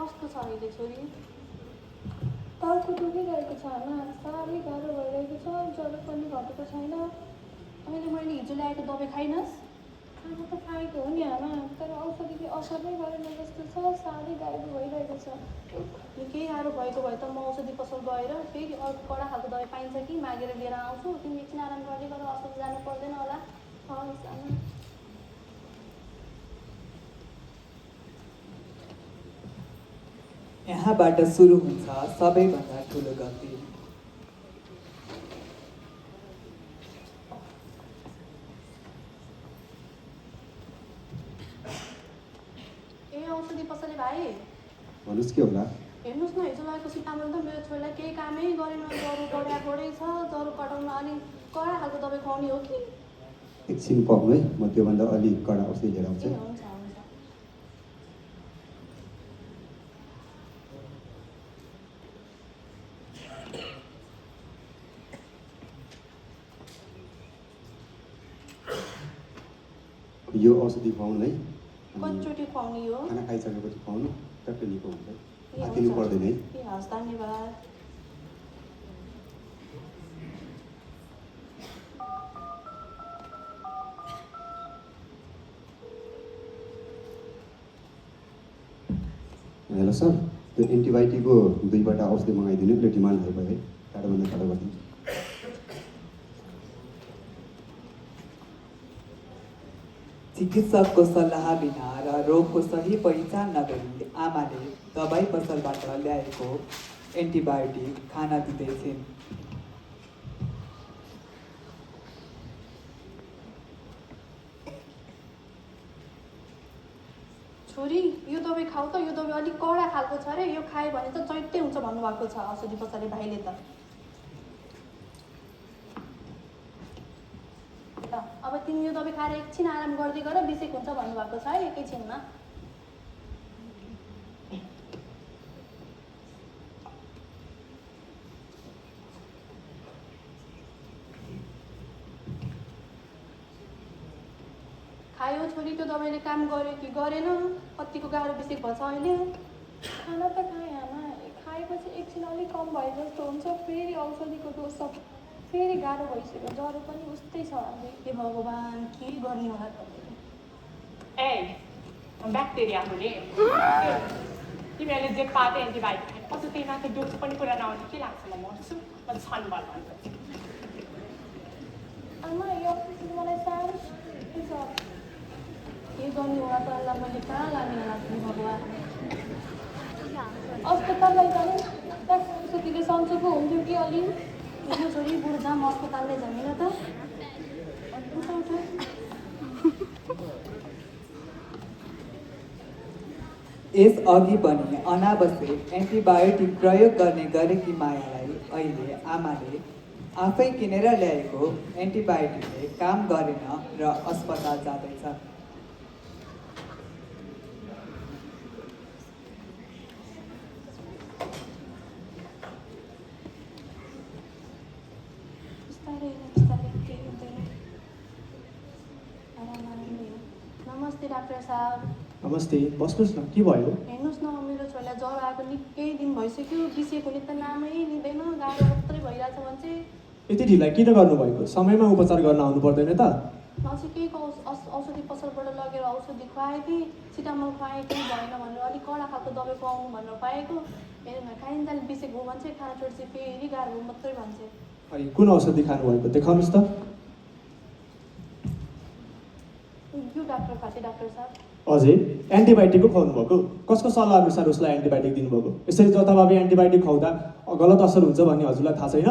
कस्तो छ अहिले छोरी? टाउको दुखिरहेको छ आमा, साह्रै गाह्रो भइरहेको छ, ज्वरो पनि घटेको छैन। अहिले मैले हिजो ल्याएको दबाई खाइनस्? खाना त खाएको हो नि आमा, तर औषधिले असर नै गरेन जस्तो छ, साह्रै गाह्रो भइरहेको छ। निकै गाह्रो भएको भए त म औषधि पसल गएर फेरि अर्को कडा खालको दबाई पाइन्छ कि मागेर लिएर आउँछु। तिमी एकछिन आराम गर्दै गर, अस्पताल जानु पर्दैन होला। हवस् आमा। यहाँबाट सुरु हुन्छ सबैभन्दा ठुलो गल्ती। ए औषधि पसले भाइ, भन्नुहोस् के होला? हेर्नुहोस् न, हिजो लगेको सिटामोल त मेरो छोरीलाई केही कामै गरेन। ज्वरो बढै छ। ज्वरो कटाउन अलिक कडा खालको दबाई खुवाउने हो कि? एकछिन पाउनु है, म त्योभन्दा अलिक कडा औषधि लिएर आउँछु। ए हुन्छ हुन्छ। यो औषधि खुवाउनु है। कतिचोटि खुवाउने हो? खाना खाइसकेपछि खुवाउनु, टक्कै निको हुन्छ। ए हातिनु हुन्छ। पर्दैन है। ए हस्, धन्यवाद। हेलो सर, त्यो एन्टिबायोटिकको 2 औषधि मगाइदिनु, त्यो डिमान्ड भएको है, टाढोभन्दा टाढो गरिदिन्छु। चिकित्सकको सल्लाह बिना र रोगको सही पहिचान नगरी आमाले दबाई पसलबाट ल्याएको एन्टिबायोटिक खान दिँदैछिन्। छोरी, यो दबाई खाऊ त, यो दबाई अलिक कडा खालको छ अरे, यो खायो भने त चैत्तै हुन्छ भन्नुभएको छ औषधि पसलले भाइले त। ल, अब तिमी यो दबाई खाएर एकछिन आराम गर्दै गर, बिसेक हुन्छ भन्नुभएको छ है एकैछिनमा। खायो छोरी, त्यो दबाईले काम गर्यो कि गरेन? कतिको गाह्रो बिसेक भएछ अहिले। खाना त खाएँ आमा, खाएपछि एकछिन अलिक कम भए जस्तो हुन्छ, फेरि औषधिको डोज सब फेरि गाह्रो भइसक्यो, ज्वरो पनि उस्तै छ अझै। हे भगवान्, के गर्ने होला तपाईँले? ए ब्याक्टेरिया हुने तिमीहरूले जे पाएको एन्टिबायोटिक खाने पछि त्यही माथि डोज पनि पुरा नआउने के लाग्छ? म मर्छु, म छनबल भन्छ। आमा, यो औषधि मलाई साह्रै छ। के गर्ने होला त? अल्लाह, मैले कहाँ लाने होला तिमी भगवान्? अस्पताल लैजाने त्यहाँ औषधिले सन्चो पो हुन्थ्यो कि अलि। यो छोरी, बुढो जाम अस्पतालले जाने त। उठ उठ। यस अघि पनि अनावश्यक एन्टिबायोटिक प्रयोग गर्ने गरेकी मायालाई अहिले आमाले आफै किनेर ल्याएको एन्टिबायोटिकले काम गरेन र अस्पताल जाँदैछ। बिस्तारै हिँड, बिस्तारै, केही हुँदैन। आराम आरामले हिँड। नमस्ते डाक्टर साहब। नमस्ते, बस्नुहोस् न, के भयो? हेर्नुहोस् न, मेरो छोरीलाई ज्वरो आएको निकै दिन भइसक्यो, बिसेको नि त नामै लिँदैन, गाह्रो मात्रै भइरहेछ भन्छ। यति ढिला किन गर्नुभएको? समयमा उपचार गर्न आउनु पर्दैन त? नजिकैको औषधि पसलबाट लगेर औषधि खुवाएँ थिएँ, सिटामोल खुवाएँ, केही भएन भनेर अलिक कडा खालको दबाई खुवाउनु भनेर पाएको। हेर्नु न, खाइन्जाले बिसेको हो भन्छ, खाना छोडेपछि फेरि गाह्रो मात्रै भन्छ। खै, कुन औषधि खानुभएको देखाउनुहोस् त। यो डाक्टर खाँचे डाक्टर साहब। अझै एन्टिबायोटिकको खुवाउनु भएको? कसको सल्लाह अनुसार उसलाई एन्टिबायोटिक दिनुभएको? यसरी जताभावी एन्टिबायोटिक खुवाउँदा गलत असर हुन्छ भन्ने हजुरलाई थाहा छैन?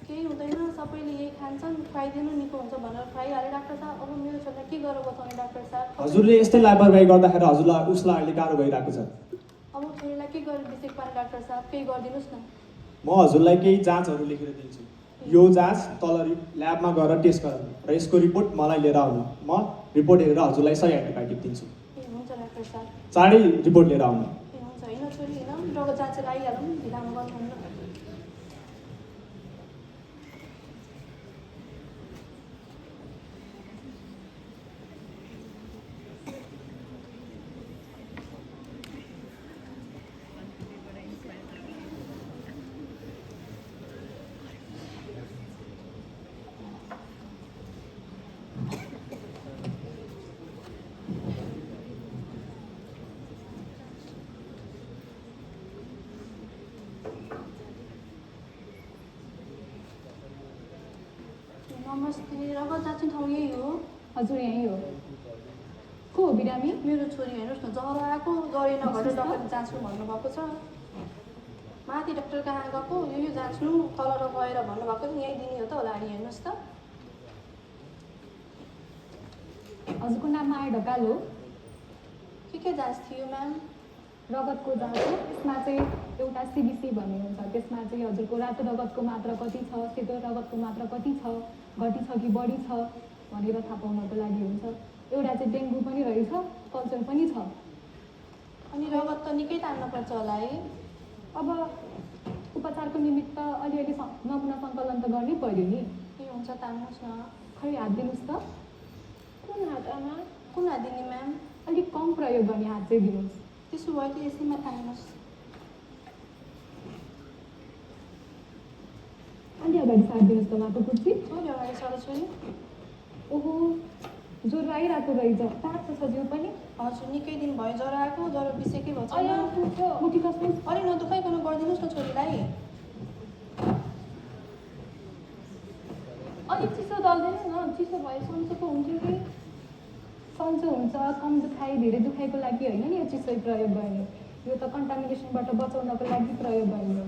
केही हुँदैन, सबैले यही खान्छन्, खुवाइदिनु निको हुन्छ भनेर खुवाइहालेँ डाक्टर साहब। अब मेरो छोरीलाई के गरेर बचाउने डाक्टर साहब? हजुरले यस्तै लापरवाही गर्दाखेरि उसलाई अहिले गाह्रो भइरहेको छ। अब छोरीलाई के गरेर बिसेक पार्ने डाक्टर साहब? केही गरिदिनुहोस् न। म हजुरलाई केही जाँचहरू लेखेर दिन्छु। यो जाँच तल ल्याबमा गएर टेस्ट गराउनु र यसको रिपोर्ट मलाई लिएर आउनु। म रिपोर्ट हेरेर हजुरलाई सही एन्टिबायोटिक दिन्छु। ए हुन्छ डाक्टर साहब। चाँडै रिपोर्ट लिएर आउनु। ए हुन्छ, होइन छोरी, होइन रगत जाँचेर आइहालौँ, ढिलामा गर्नुहुन्न। नमस्ते, रगत जाँच्ने ठाउँ यही हो? हजुर यहीँ हो। को हो बिरामी? मेरो छोरी हेर्नुहोस् न, ज्वरो आएको, ज्वरो नभएर डक्टर जाँच्नु भन्नुभएको छ। माथि डाक्टर कहाँ गएको, यो जाँच्नु, तल गएर भन्नुभएको छ, यहीँ दिने हो त होला नि, हेर्नुहोस् त। हजुरको नाम माया ढकाल हो? के जाँच थियो म्याम? रगतको जाँच हो। त्यसमा चाहिँ एउटा सिबिसी भन्ने हुन्छ। त्यसमा चाहिँ हजुरको रातो रगतको मात्रा कति छ, सेतो रगतको मात्रा कति छ, घटी छ कि बढी छ भनेर थाहा पाउनको लागि हुन्छ। एउटा चाहिँ डेङ्गु पनि रहेछ, कल्चर पनि छ। अनि रगत त निकै तान्नुपर्छ होला है? अब उपचारको निमित्त अलिअलि नमुना सङ्कलन त गर्नै पऱ्यो नि। के हुन्छ तान्नुहोस् न। खै हात दिनुहोस् त। कुन हातमा? कुन हात दिने म्याम? अलिक कम प्रयोग गर्ने हात चाहिँ दिनुहोस्। त्यसो भयो त यसैमा तान्नुहोस्। अलि अगाडि सारिदिनुहोस् त माटो कुर्सी। छोरी अगाडि छोरी। ओहो, ज्वरो आइरहेको रहेछ। तातो छ जिउ पनि? हजुर, निकै दिन भयो ज्वरो आएको, ज्वरो बिसेकै भयो अया मुठी कस्तो? अलिक नदुखाइकन गरिदिनुहोस् न छोरीलाई। अलिक चिसो दल्दैन न? चिसो भए सन्चो पो हुन्थ्यो कि? सन्चो हुन्छ, कम दुखाइ धेरै दुखाइको लागि होइन नि यो चिसो प्रयोग गर्ने। यो त कन्टामिनेसनबाट बचाउनको लागि प्रयोग गर्ने हो।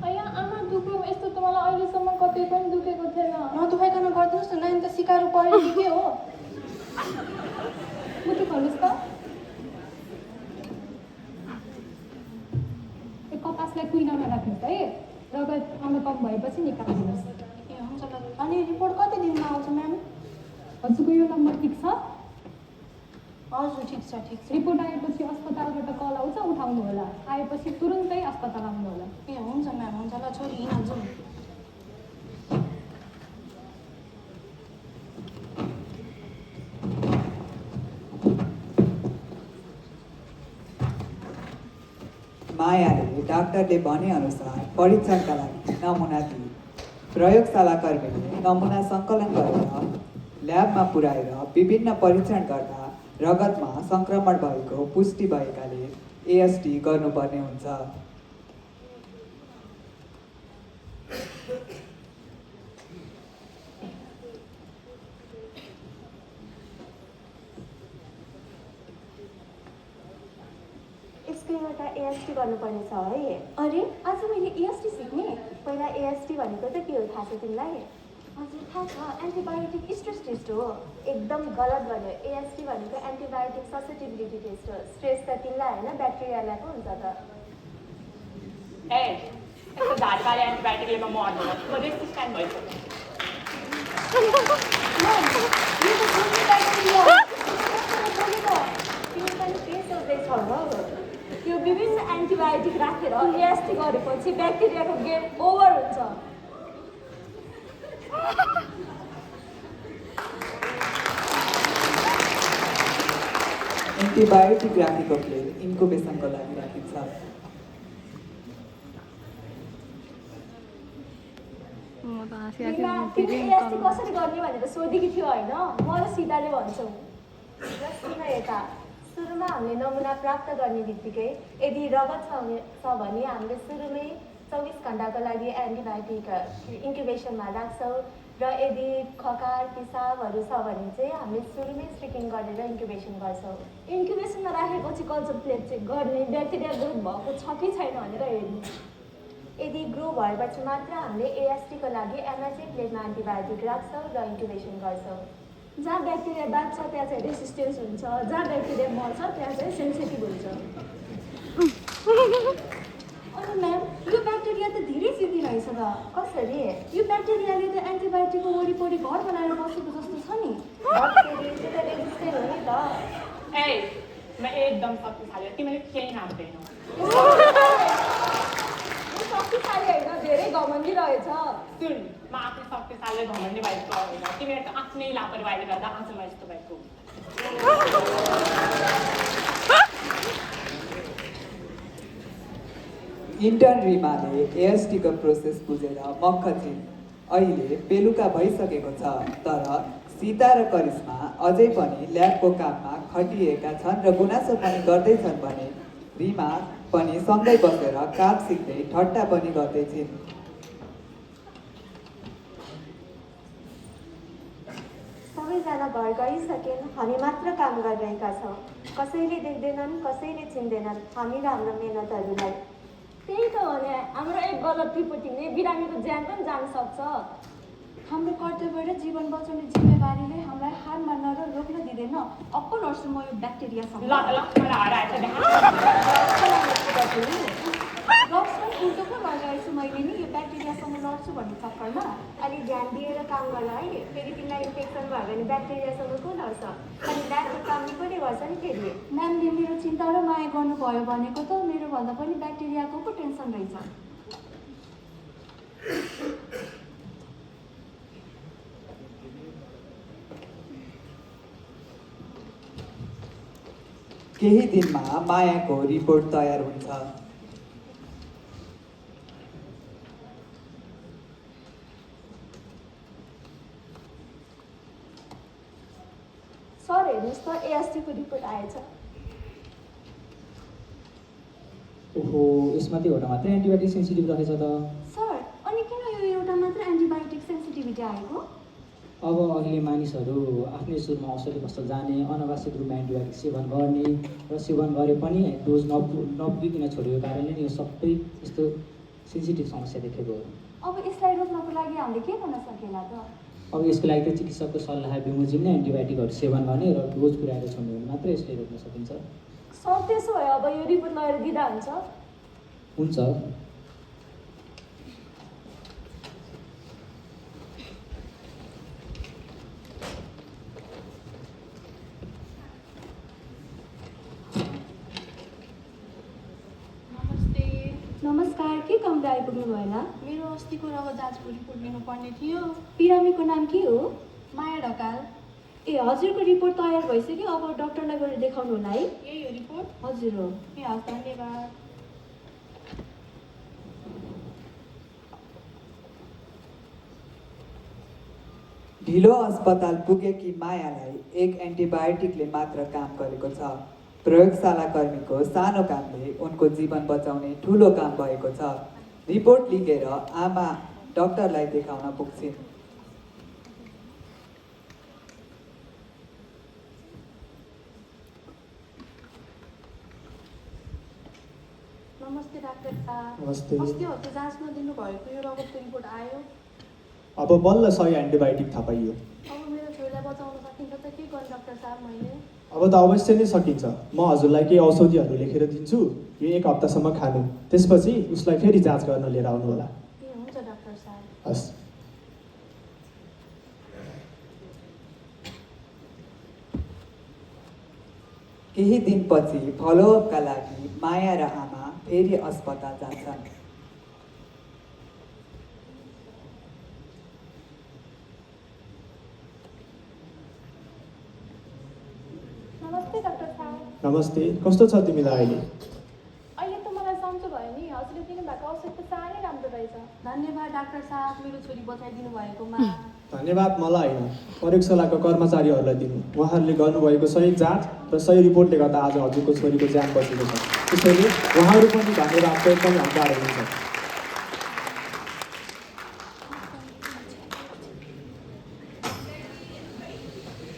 अया आमा दुख्यो, यस्तो त मलाई अहिलेसम्म कतै पनि दुखेको थिएन। नदुखाइकन गरिदिनुहोस् न, नानी त सिकारो पऱ्यो कि के हो? मुठी खोल्नुहोस् त। यो कपासलाई कुइनामा राख्नुहोस् है। रगत आउनु कम भएपछि निकालिदिनुहोस्। ए हुन्छ ल। अनि रिपोर्ट कति दिनमा आउँछ म्याम? हजुरको यो नम्बर ठिक छ? हजुर ठिक छ। रिपोर्ट आएपछि अस्पतालबाट कल आउँछ, उठाउनु होला। आएपछि तुरुन्तै अस्पताल आउनु होला। ए हुन्छ म्याम, हुन्छ ल छोरी हिँड जाउँ। मायाले डाक्टरले भनेअनुसार परीक्षणका लागि नमुना दिए। प्रयोगशाला कर्मीले नमुना सङ्कलन गरेर ल्याबमा पुर्याएर विभिन्न परीक्षण गर्दा रगतमा सङ्क्रमण भएको पुष्टि भएकाले एएसटी गर्नुपर्ने हुन्छ। यसको एउटा एएसटी गर्नुपर्ने छ है। अरे आज मैले एएसटी सिक्ने। पहिला एएसटी भनेको त के हो थाहा छ तिमीलाई? हजुर थाहा छ, एन्टिबायोटिक स्ट्रेस टेस्ट हो। एकदम गलत भन्यो। एएसटी भनेको एन्टिबायोटिक ससेटिबिलिटी टेस्ट हो। स्ट्रेस त तिमीलाई होइन ब्याक्टेरियालाई पो हुन्छ त। ए यस्तो झाडपाले एन्टिबायोटिकले म मर्दैन, म रेसिस्टेन्ट भइसक्यो। तिमी पनि के सोच्दैछौ हो? यो विभिन्न एन्टिबायोटिक राखेर एएसटी गरेपछि ब्याक्टेरियाको गेम ओभर हुन्छ। एन्टिबायोटिक राखेको प्लेट इन्कुबेसनको लागि राखिन्छ। तिमीले एएसटी कसरी गर्ने भनेर सोधेकी थियो होइन? म र सीताले भन्छौँ। र सुन यता, सुरुमा हामीले नमुना प्राप्त गर्ने बित्तिकै यदि रगत छ भने हामीले सुरुमै 24 घन्टाको लागि एन्टिबायोटिक इन्क्युबेसनमा राख्छौँ। र यदि खकार पिसाबहरू छ भने चाहिँ हामीले सुरुमै स्ट्रिकिङ गरेर इन्क्युबेसन गर्छौँ। इन्क्युबेसनमा राखेपछि कल्चर प्लेट चेक गर्ने, ब्याक्टेरिया ग्रोथ भएको छ कि छैन भनेर हेर्ने। यदि ग्रो भएपछि मात्र हामीले एएसटीको लागि एमएचए प्लेटमा एन्टिबायोटिक राख्छौँ र इन्क्युबेसन गर्छौँ। जहाँ ब्याक्टेरिया बाँच्छ त्यहाँ चाहिँ रेसिस्टेन्स हुन्छ, जहाँ ब्याक्टेरिया मर्छ त्यहाँ चाहिँ सेन्सिटिभ हुन्छ। अनि म्याम, यो ब्याक्टेरिया त धेरै सिद्धि रहेछ त। कसरी? यो ब्याक्टेरियाले त एन्टिबायोटिकको वरिपरि घर बनाएर बसेको जस्तो छ नि। त्यो त रेजिस्टेन्ट हो नि त। ए म एकदम शक्तिशाली, तिमीले केही नाप्दैनौ। शक्तिशाली होइन, धेरै घमण्डी रहेछ। सुन, म आफ्नो शक्तिशाली घमण्डी भएको होइन, तिमीहरू त आफ्नै लापरवाहीले गर्दा आज म यस्तो भएको। इन्टर्न रिमाले एएसटीको प्रोसेस बुझेर मक्ख छिन्। अहिले बेलुका भइसकेको छ, तर सीता र करिश्मा अझै पनि ल्याबको काममा खटिएका छन् र गुनासो पनि गर्दैछन् भने रिमा पनि सँगै बसेर काम सिक्दै ठट्टा पनि गर्दै थिइन्। सबैजना घर गइसकेन्, हामी मात्र काम गरिरहेका छौँ। कसैले देख्दैनन्, कसैले चिन्दैनन् हामी र हाम्रो मेहनतहरूलाई। त्यही त हो नि, हाम्रो एक गलत रिपोर्टिङले बिरामीको ज्यान पनि जान सक्छ। हाम्रो कर्तव्य र जीवन बचाउने जिम्मेवारीले हामीलाई हार मान्न र रोक्न दिँदैन। अप्पो नर्छु म यो ब्याक्टेरियासँग। ल ल मलाई हराएछ देखा। रक्स पनि उल्टो पो लगाएछु मैले नि यो ब्याक्टेरियासँग लड्छु भन्ने चक्करमा। अलि ध्यान दिएर काम गर है, फेरि तिमीलाई इन्फेक्सन भयो भने ब्याक्टेरियासँग को लड्छ? अनि ल्याबको काम पनि गर्छ नि फेरि। म्यामले मेरो चिन्ता र माया गर्नुभयो भनेको त मेरो भन्दा पनि ब्याक्टेरियाको पो टेन्सन रहेछ। केही दिनमा मायाको रिपोर्ट तयार हुन्छ। सर हेर्नुहोस् त, एएसटीको रिपोर्ट आएछ। ओहो, यसमा त्यो एउटा मात्रै एन्टिबायोटिक सेन्सिटिभ रहेछ त। सर, अनि किन यो एउटा मात्र एन्टिबायोटिक सेन्सिटिभिटी आएको? अब अहिले मानिसहरू आफ्नै सुरमा औषधि कस्तो जाने, अनावश्यक रूपमा एन्टिबायोटिक सेवन गर्ने र सेवन गरे पनि डोज नपुगिकन छोडेको कारणले नि यो सबै यस्तो सेन्सिटिभ समस्या देखेको हो। अब यसलाई रोक्नको लागि हामीले के गर्न सकेला त? अब यसको लागि त चिकित्सकको सल्लाह बमोजिम नै एन्टिबायोटिकहरू सेवन गर्ने र डोज पुऱ्याएर छोड्ने भने मात्रै यसले रोक्न सकिन्छ। सर त्यसो भए अब यो रिपोर्ट लगेर दिँदा हुन्छ? हुन्छ। नमस्कार, के कमरा आइपुग्नु भएन? मेरो अस्तिको रगत जाँचको रिपोर्ट लिनुपर्ने थियो। बिरामीको नाम के हो? माया ढकाल। ए हजुरको रिपोर्ट तयार भइसक्यो, अब डक्टरलाई गएर देखाउनु होला है। यही हो रिपोर्ट? हजुर हो। ए हस्, धन्यवाद। ढिलो अस्पताल पुगेकी मायालाई एक एन्टिबायोटिकले मात्र काम गरेको छ। प्रयोगशाला कर्मीको सानो कामले उनको जीवन बचाउने ठुलो काम भएको छ। रिपोर्ट लिएर आमा डाक्टरलाई देखाउन पुग्छिन्। नमस्ते डाक्टर साहब। नमस्ते। अस्ति हप्ता जाँच नदिनु भएको यो रगतको रिपोर्ट आयो। अब बल्ल सही एन्टिबायोटिक थाहा पाइयो। अब मेरो छोरीलाई बचाउन सकिन्छ त के गर्नु डाक्टर साहब मैले? अब त अवश्य नै सकिन्छ। म हजुरलाई केही औषधिहरू लेखेर दिन्छु, यो 1 हप्तासम्म खानु। त्यसपछि उसलाई फेरि जाँच गर्न लिएर आउनु होला। ए हुन्छ डाक्टर साहब। हस्। केही दिनपछि फलोअपका लागि माया र आमा फेरि अस्पताल जान्छन्। नमस्ते डाक्टर साहब। नमस्ते, कस्तो छ तिमीलाई अहिले? अहिले त मलाई सन्चो भयो नि, हजुरले दिनुभएको औषध त साह्रै राम्रो रहेछ। धन्यवाद डाक्टर साहब, मेरो छोरी बचाइदिनु भएकोमा। धन्यवाद मलाई होइन, प्रयोगशालाको कर्मचारीहरूलाई दिनु। उहाँहरूले गर्नुभएको सही जाँच र सही रिपोर्टले गर्दा आज हजुरको छोरीको ज्यान बचेको छ। त्यसैले उहाँहरू पनि धन्यवादको एकदमै हकदार हुनुहुन्छ।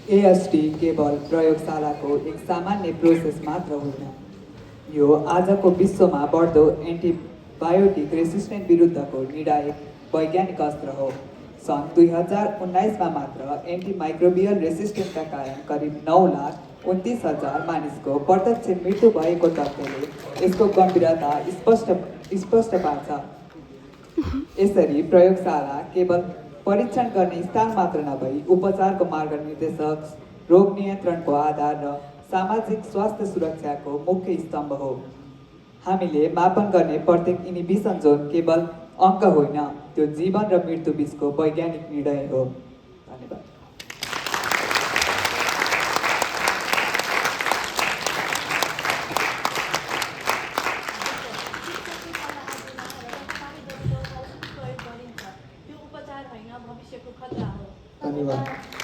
एएसटी केवल प्रयोगशालाको एक सामान्य प्रोसेस मात्र होइन, यो आजको विश्वमा बढ्दो एन्टिबायोटिक रेसिस्टेन्ट विरुद्धको निर्णायक वैज्ञानिक अस्त्र हो। सन् 2019मा मात्र एन्टिमाइक्रोबियल रेसिस्टेन्टका कारण करिब 9,29,000 मानिसको प्रत्यक्ष मृत्यु भएको तथ्यले यसको गम्भीरता स्पष्ट पार्छ। यसरी प्रयोगशाला केवल परीक्षण गर्ने स्थान मात्र नभई उपचारको मार्गनिर्देशक, रोग नियन्त्रणको आधार र सामाजिक स्वास्थ्य सुरक्षाको मुख्य स्तम्भ हो। हामीले मापन गर्ने प्रत्येक इन्हिबिसन जोन केवल अङ्क होइन, त्यो जीवन र मृत्यु बिचको वैज्ञानिक निर्णय हो। धन्यवाद। प्रयोग गरिन्छ। त्यो उपचार होइन, भविष्यको खतरा हो। धन्यवाद।